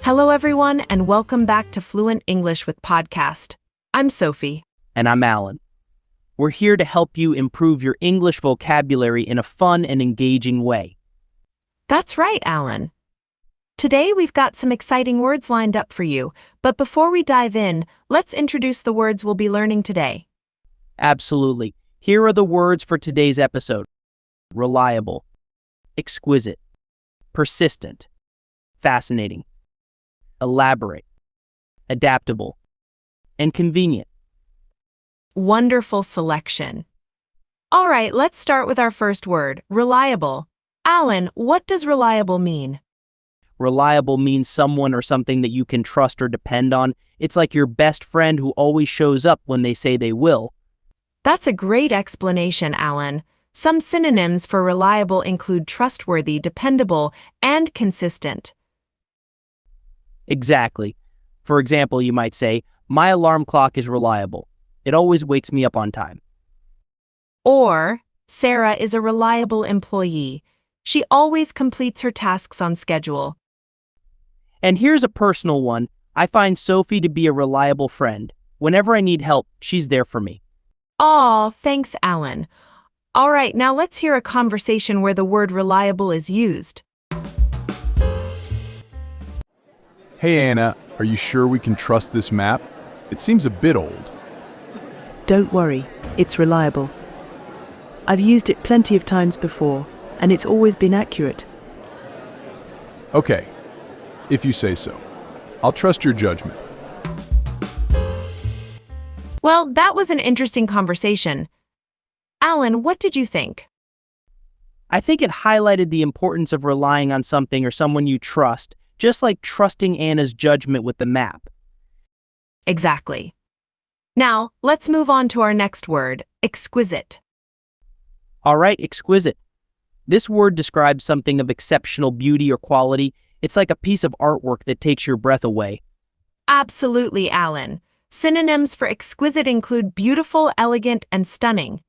Hello, everyone, and welcome back to Fluent English with Podcast. I'm Sophie. And I'm Alan. We're here to help you improve your English vocabulary in a fun and engaging way. That's right, Alan. Today, we've got some exciting words lined up for you, but before we dive in, let's introduce the words we'll be learning today. Absolutely. Here are the words for today's episode. Reliable, exquisite, persistent, fascinating, elaborate, adaptable, and convenient. Wonderful selection. All right, let's start with our first word, reliable. Alan, what does reliable mean? Reliable means someone or something that you can trust or depend on. It's like your best friend who always shows up when they say they will. That's a great explanation, Alan. Some synonyms for reliable include trustworthy, dependable, and consistent. Exactly. For example, you might say, my alarm clock is reliable. It always wakes me up on time. Or, Sarah is a reliable employee. She always completes her tasks on schedule. And here's a personal one. I find Sophie to be a reliable friend. Whenever I need help, she's there for me. Aw, thanks, Alan. All right, now let's hear a conversation where the word reliable is used. Hey Anna, are you sure we can trust this map? It seems a bit old. Don't worry, it's reliable. I've used it plenty of times before, and it's always been accurate. Okay, if you say so. I'll trust your judgment. Well, that was an interesting conversation. Alan, what did you think? I think it highlighted the importance of relying on something or someone you trust, just like trusting Anna's judgment with the map. Exactly. Now, let's move on to our next word, exquisite. All right, exquisite. This word describes something of exceptional beauty or quality. It's like a piece of artwork that takes your breath away. Absolutely, Alan. Synonyms for exquisite include beautiful, elegant, and stunning.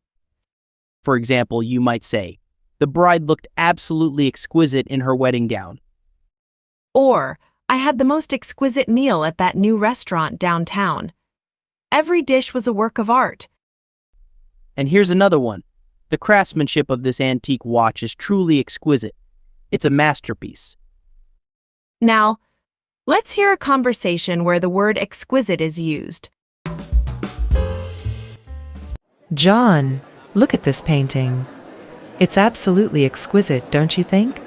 For example, you might say, the bride looked absolutely exquisite in her wedding gown. Or, I had the most exquisite meal at that new restaurant downtown. Every dish was a work of art. And here's another one. The craftsmanship of this antique watch is truly exquisite. It's a masterpiece. Now, let's hear a conversation where the word exquisite is used. John, look at this painting. It's absolutely exquisite, don't you think?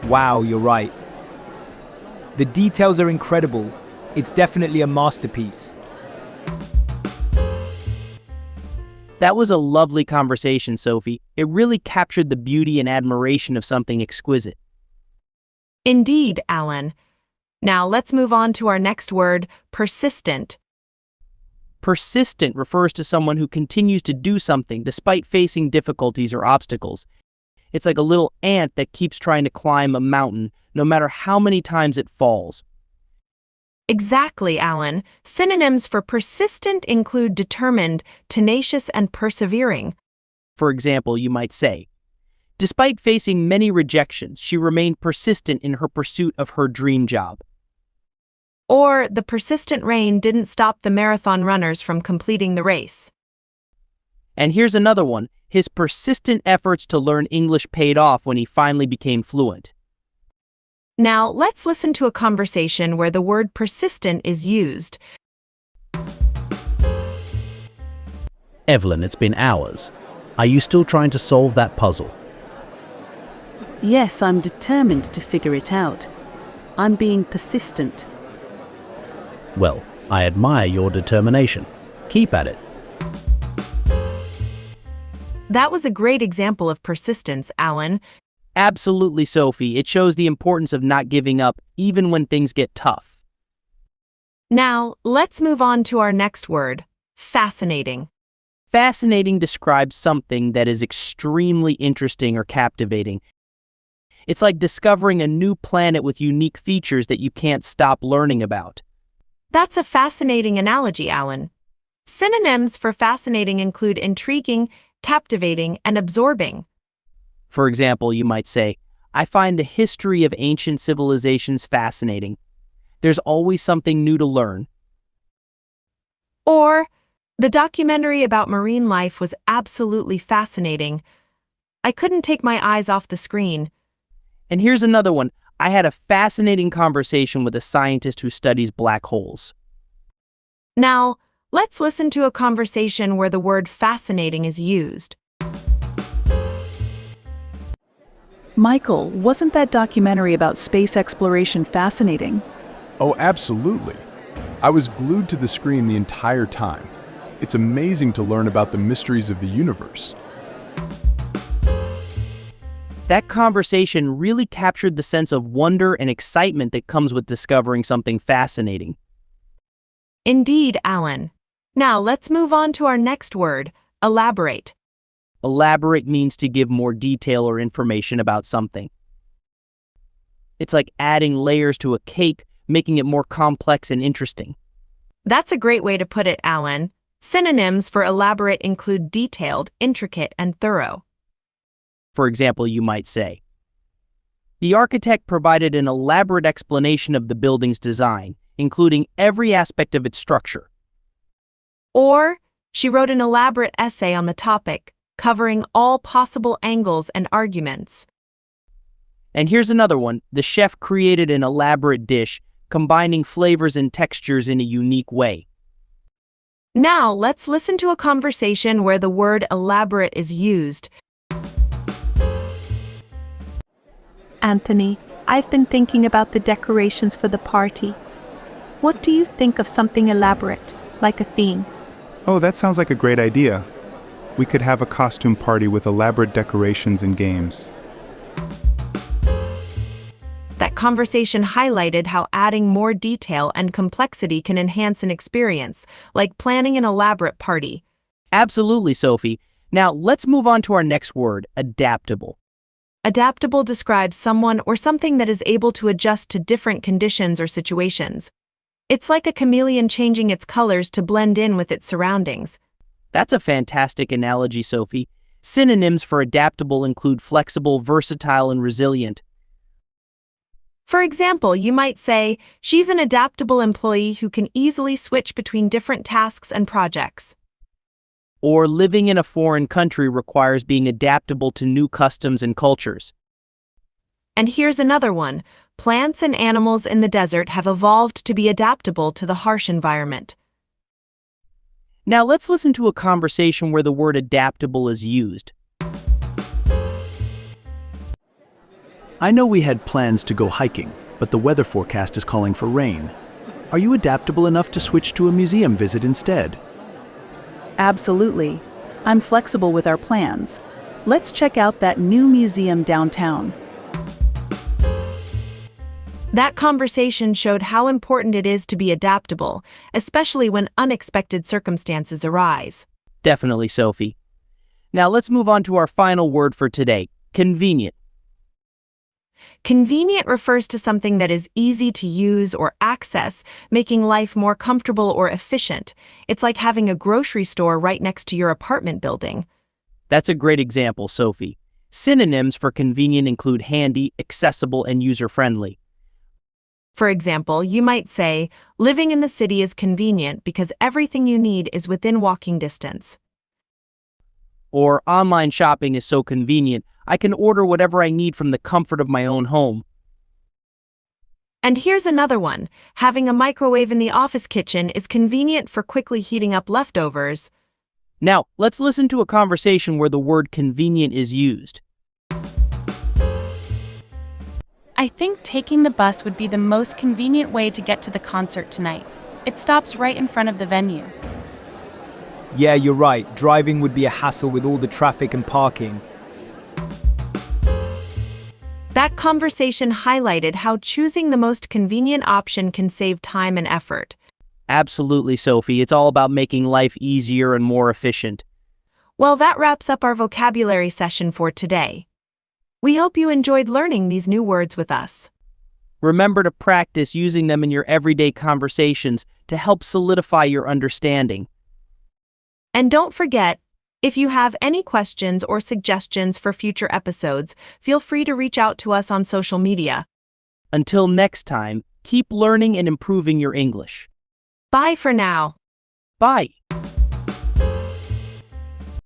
Wow, you're right. The details are incredible. It's definitely a masterpiece. That was a lovely conversation, Sophie. It really captured the beauty and admiration of something exquisite. Indeed, Alan. Now let's move on to our next word, persistent. Persistent refers to someone who continues to do something despite facing difficulties or obstacles. It's like a little ant that keeps trying to climb a mountain, no matter how many times it falls. Exactly, Alan. Synonyms for persistent include determined, tenacious, and persevering. For example, you might say, despite facing many rejections, she remained persistent in her pursuit of her dream job. Or, the persistent rain didn't stop the marathon runners from completing the race. And here's another one. His persistent efforts to learn English paid off when he finally became fluent. Now, let's listen to a conversation where the word persistent is used. Evelyn, it's been hours. Are you still trying to solve that puzzle? Yes, I'm determined to figure it out. I'm being persistent. Well, I admire your determination. Keep at it. That was a great example of persistence, Alan. Absolutely, Sophie. It shows the importance of not giving up, even when things get tough. Now, let's move on to our next word, fascinating. Fascinating describes something that is extremely interesting or captivating. It's like discovering a new planet with unique features that you can't stop learning about. That's a fascinating analogy, Alan. Synonyms for fascinating include intriguing, captivating, and absorbing. For example, you might say, I find the history of ancient civilizations fascinating. There's always something new to learn. Or, the documentary about marine life was absolutely fascinating. I couldn't take my eyes off the screen. And here's another one. I had a fascinating conversation with a scientist who studies black holes. Now, let's listen to a conversation where the word fascinating is used. Michael, wasn't that documentary about space exploration fascinating? Oh, absolutely. I was glued to the screen the entire time. It's amazing to learn about the mysteries of the universe. That conversation really captured the sense of wonder and excitement that comes with discovering something fascinating. Indeed, Alan. Now, let's move on to our next word, elaborate. Elaborate means to give more detail or information about something. It's like adding layers to a cake, making it more complex and interesting. That's a great way to put it, Alan. Synonyms for elaborate include detailed, intricate, and thorough. For example, you might say, the architect provided an elaborate explanation of the building's design, including every aspect of its structure. Or, she wrote an elaborate essay on the topic, covering all possible angles and arguments. And here's another one. The chef created an elaborate dish, combining flavors and textures in a unique way. Now, let's listen to a conversation where the word elaborate is used. Anthony, I've been thinking about the decorations for the party. What do you think of something elaborate, like a theme? Oh, that sounds like a great idea. We could have a costume party with elaborate decorations and games. That conversation highlighted how adding more detail and complexity can enhance an experience, like planning an elaborate party. Absolutely, Sophie. Now, let's move on to our next word, adaptable. Adaptable describes someone or something that is able to adjust to different conditions or situations. It's like a chameleon changing its colors to blend in with its surroundings. That's a fantastic analogy, Sophie. Synonyms for adaptable include flexible, versatile, and resilient. For example, you might say, she's an adaptable employee who can easily switch between different tasks and projects. Or living in a foreign country requires being adaptable to new customs and cultures. And here's another one. Plants and animals in the desert have evolved to be adaptable to the harsh environment. Now let's listen to a conversation where the word adaptable is used. I know we had plans to go hiking, but the weather forecast is calling for rain. Are you adaptable enough to switch to a museum visit instead? Absolutely. I'm flexible with our plans. Let's check out that new museum downtown. That conversation showed how important it is to be adaptable, especially when unexpected circumstances arise. Definitely, Sophie. Now let's move on to our final word for today, convenient. Convenient refers to something that is easy to use or access, making life more comfortable or efficient. It's like having a grocery store right next to your apartment building. That's a great example, Sophie. Synonyms for convenient include handy, accessible, and user-friendly. For example, you might say, living in the city is convenient because everything you need is within walking distance. Or online shopping is so convenient, I can order whatever I need from the comfort of my own home. And here's another one. Having a microwave in the office kitchen is convenient for quickly heating up leftovers. Now, let's listen to a conversation where the word convenient is used. I think taking the bus would be the most convenient way to get to the concert tonight. It stops right in front of the venue. Yeah, you're right. Driving would be a hassle with all the traffic and parking. That conversation highlighted how choosing the most convenient option can save time and effort. Absolutely, Sophie. It's all about making life easier and more efficient. Well, that wraps up our vocabulary session for today. We hope you enjoyed learning these new words with us. Remember to practice using them in your everyday conversations to help solidify your understanding. And don't forget, if you have any questions or suggestions for future episodes, feel free to reach out to us on social media. Until next time, Keep learning and improving your English. Bye for now. Bye.